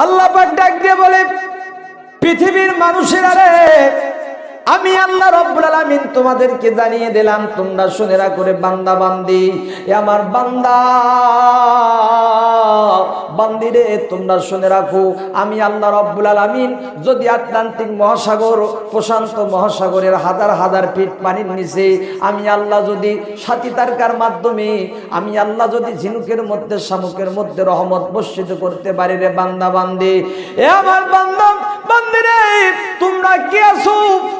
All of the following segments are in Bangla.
আল্লাহ পাক ডাক দিয়ে বলে, পৃথিবীর মানুষেরা রে, আমি আল্লাহ রব্বুল আলামিন তোমাদেরকে জানিয়ে দিলাম, তোমরা শুনে রাখো রে বান্দা বান্দি, এ আমার বান্দা বান্দি রে, তোমরা শুনে রাখো, আমি আল্লাহ রব্বুল আলামিন যদি আটলান্টিক মহাসাগর, প্রশান্ত মহাসাগরের হাজার হাজার ফিট পানির নিচে আমি আল্লাহ যদি সাথী তারকার মাধ্যমে আমি আল্লাহ যদি ঝিনুকের মধ্যে শামুকের মধ্যে রহমত বর্ষিত করতে পারি রে বান্দা বান্দি, এ আমার বান্দা বান্দি রে, তোমরা কি আছো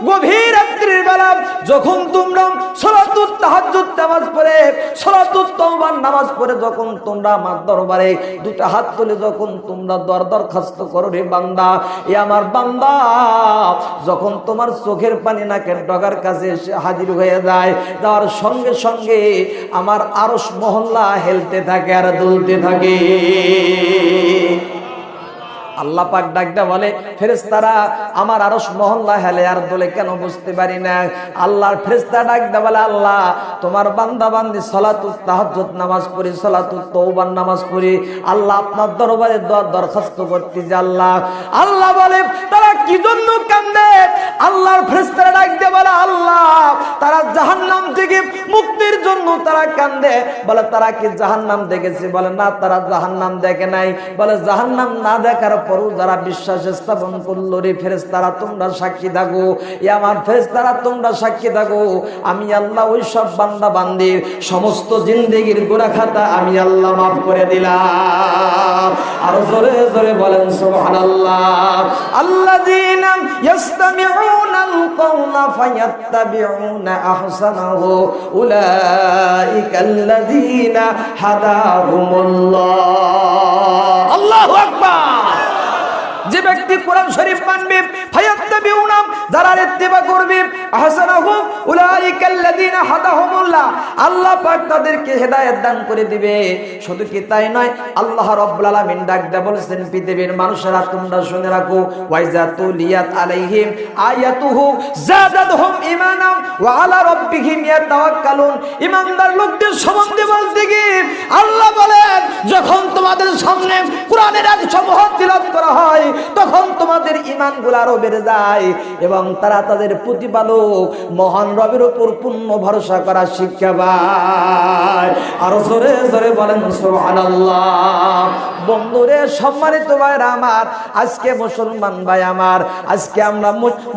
গভীর রাত্রির বেলা যখন তোমরা সালাতুত তাহাজ্জুদ নামাজ পড়ে, সালাতুত তাওবার নামাজ পড়ে যখন তোমরা আমার দরবারে দুটো হাত তুলে যখন তোমরা দরখাস্ত করো রে বান্দা, এ আমার বান্দা, যখন তোমার চোখের পানি নাকের ডগার কাছে এসে হাজির হয়ে যায়, যাওয়ার সঙ্গে সঙ্গে আমার আরশ মহল্লা হেলতে থাকে আর দুলতে থাকে। আল্লাহ পাক ডাকটা বলে, ফেরেশতারা আমার আরশ মহল্লা হেলে আর দোলে কেন বুঝতে পারি না। আল্লাহর ফেরেশতা ডাকটা বলে, আল্লাহ তোমার বান্দা বান্দি সালাতুত তাহাজ্জুদ নামাজ পড়ি, সালাতুত তাওবার নামাজ পড়ি, আল্লাহ আপনার দরবারে দরখাস্ত করতে যে আল্লাহ। আল্লাহ বলে, তারা কি জন্য কান্দে? আল্লাহর ফেরেশতারা ডাকতে বলে, আল্লাহ তারা জাহান্নাম থেকে মুক্তির জন্য তারা কান্দে। বলে, তারা কি জাহান্নাম দেখেছে? বলে, না, তারা জাহান্নাম দেখে নাই। বলে, জাহান্নাম না দেখার পরও যারা বিশ্বাস স্থাপন করলো রে ফেরেশতারা তোমরা সাক্ষী থাকো, এ আমার ফেরেশতারা তোমরা সাক্ষী থাকো, আমি আল্লাহ ওই সব বান্দা বান্দির সমস্ত জিন্দেগির গুনাহ খাতা আমি আল্লাহ মাফ করে দিলাম। আর জোরে জোরে বলেন সুবহানাল্লাহ। আল্লাযীনা ইয়াসতামিউনাল কাওলা ফায়াত্তাবিউনা আহসানাহু উলাইকাল্লাযীনা হাদাহুমুল্লাহ। আল্লাহু আকবার। যে ব্যক্তি কোরআন শরীফ মানবে, ফায়াত্তাবিউনা, যারা ইত্তিবা করবে, আহসানাহু উলাইকাল্লাযীনা হাদাহুমুল্লাহ, আল্লাহ পাক তাদেরকে হেদায়েত দান করে দিবে। শুধু কি তাই নয়, আল্লাহ রাব্বুল আলামিন ডাকতে বলেছেন, পৃথিবীর মানুষেরা তোমরা শুনে রাখো, ওয়াইজা তুলিয়াত আলাইহিম আয়াতুহু যাদাতহুম ঈমানা ওয়া আলা রাব্বিহিম ইয়াতাওয়াক্কালুন। ঈমানদার লোকদের সম্বন্ধে বলতে গিয়ে আল্লাহ বলেন, যখন তোমাদের সামনে কোরআনের আয়াতসমূহ তিলাওয়াত করা হয় তখন তোমাদের ঈমানগুলো আরো বেড়ে যায় এবং তারা তাদের প্রতিপালক মহান রবের উপর পূর্ণ ভরসা করা শিক্ষা পায়। আরো জোরে জোরে বলেন সুবহানাল্লাহ। বন্ধুরে, সম্মানিত ভাইরা আমার, আজকে মুসলমান ভাই আমার, আজকে আমরা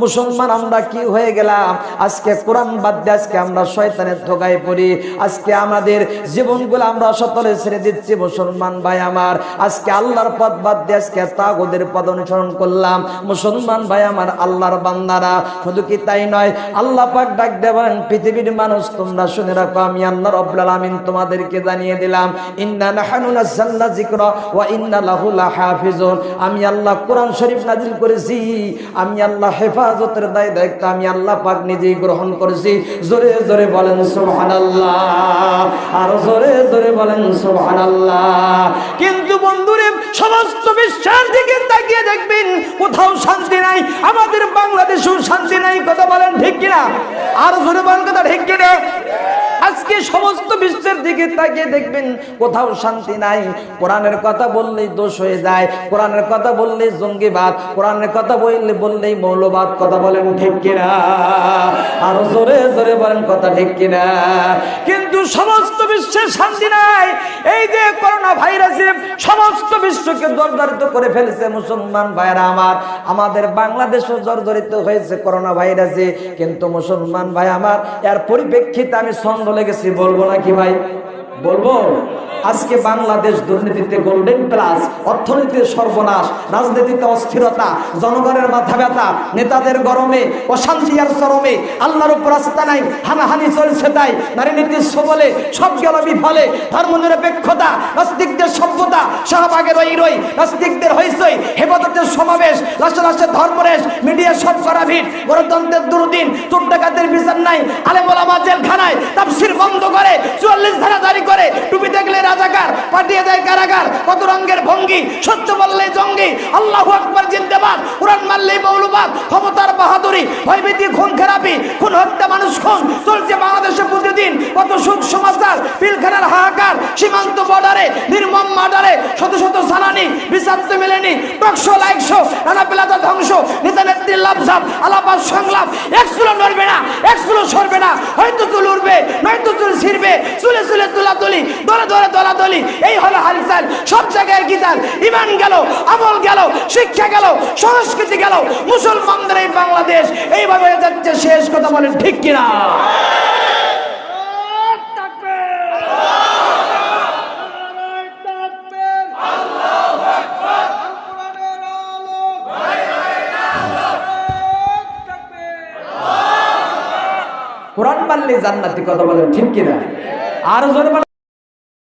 মুসলমান আমরা কি হয়ে গেলাম? আজকে কোরআন বাদ দিয়ে আজকে আমরা শয়তানের ধোঁকায় পড়ি। আজকে আমাদের জীবনগুলো আমরা অসতলে ছেড়ে দিচ্ছি মুসলমান ভাই আমার। আজকে আল্লাহর পথ বাদ দিয়ে আজকে তাগুদের পথ অনুসরণ করলাম মুসলমান ভাই আমার, আল্লাহর বান্দারা। শুধু কি তাই নয়, আল্লাহ পাক ডাক দিয়ে বলেন, পৃথিবীর মানুষ তোমরা শুনে রাখো, আমি আল্লাহ রাব্বুল আলামিন তোমাদেরকে জানিয়ে দিলাম, ইন্না নাহনু নাযালনা যিকরা ওয়া ইন্না লাহু লাহাফিজুন। আমি আল্লাহ কোরআন শরীফ নাজিল করেছি, আমি আল্লাহ হেফাজতের দায়িত্ব আমি আল্লাহ পাক নিজেই গ্রহণ করেছি। জোরে জোরে বলেন সুবহানাল্লাহ। আর জোরে জোরে বলেন সুবহানাল্লাহ। কিন্তু বন্ধুরে, সমস্ত বিশ্বের দিকে তাকিয়ে দেখবেন কোথাও শান্তি নাই, আমাদের বাংলাদেশেও শান্তি নাই। কথা বলেন ঠিক কিনা? আর জোরে বলেন কথা ঠিক কিনা? আজকে সমস্ত বিশ্বের দিকে তাকিয়ে দেখবেন কোথাও শান্তি নাই। কোরআনের কথা বললেই দোষ হয়ে যায়, কোরআনের কথা বললেই জঙ্গিবাদ, কোরআনের কথা বললেই মৌলবাদ। কথা বলেন ঠিক কিনা? আর জোরে জোরে বলেন কথা ঠিক কিনা? কিন্তু সমস্ত বিশ্বে শান্তি নাই। এই যে করোনা ভাইরাসে সমস্ত বিশ্বকে জর্জরিত করে ফেলেছে মুসলমান ভাইরা আমার, আমাদের বাংলাদেশও জর্জরিত হয়েছে করোনা ভাইরাসে। কিন্তু মুসলমান ভাই আমার, এর পরিপ্রেক্ষিতে আমি ছন্দ লেগেছি, বলবো নাকি ভাই? বলবো। আজকে বাংলাদেশ দুর্নীতিতে গোল্ডেন প্লাস, অর্থনীতির সর্বনাশ, রাজনীতিতে অস্থিরতা, জনগণের মাথা ব্যথা, নেতাদের গরমে, অশান্তি আর চরমে, আল্লাহর উপর আস্থা নাই, হানাহানি চলছে তাই, নারী নীতির সবলে সব গেল বিফলে, ধর্মনিরপেক্ষতা, নাস্তিকদের সভ্যতা, শাহবাগের ওই রই, নাস্তিকদের হইচই, হেফাজতের সমাবেশ, লাশে লাশে ধর্মরেশ, মিডিয়া সব করা ভিড়, গণতন্ত্রের দুর্দিন, চোর ডাকাতের বিচার নাই, আলেম ওলামা জেলখানায়, তাফসীর বন্ধ করে, 44 ধারা জারি করে, টুপি দেখলে রাজাকার, পাঠিয়ে দেয় কারাগার, কত রঙের ভঙ্গি, সত্য বললে জঙ্গি, আল্লাহু আকবার জিন্দাবাদ, কোরআন মানলেই মৌলবাদ, ক্ষমতার বাহাদুরি, ভয়ভীতি, খুন খারাপি, খুন হত্যা, মানুষ খুন চলছে বাংলাদেশে প্রতিদিন। কত সুখ সমাচার, পিলখানার হাহাকার, সীমান্ত বর্ডারে নির্মম মার্ডারে, শত শত সানানি বিচার হিসাব তো মেলেনি, টকশো লাইকশো নানা পেলাতা ধ্বংস, নেতা নেত্রীর লাভঝাপ আলাপাত সংলাপ, এক চুলো নড়বে না, এক চুলো সরবে না, হয়তো চুল উঠবে নয়তো চুল ছিঁড়বে, চুলে চুলে তোলাতুলি, দলে দলে দলাদলি, এই হলো হালচাল। সব জায়গায় গীতার ইমান গেল, আমল গেল, শিক্ষা গেল, সংস্কৃতি গেল, মুসলমানদের এই বাংলাদেশ এইভাবে যাচ্ছে শেষ। কথা বলেন ঠিক কিনা? কোরআন মানলে জান্নাতি। কথা বলেন ঠিক কিনা? আর জোরে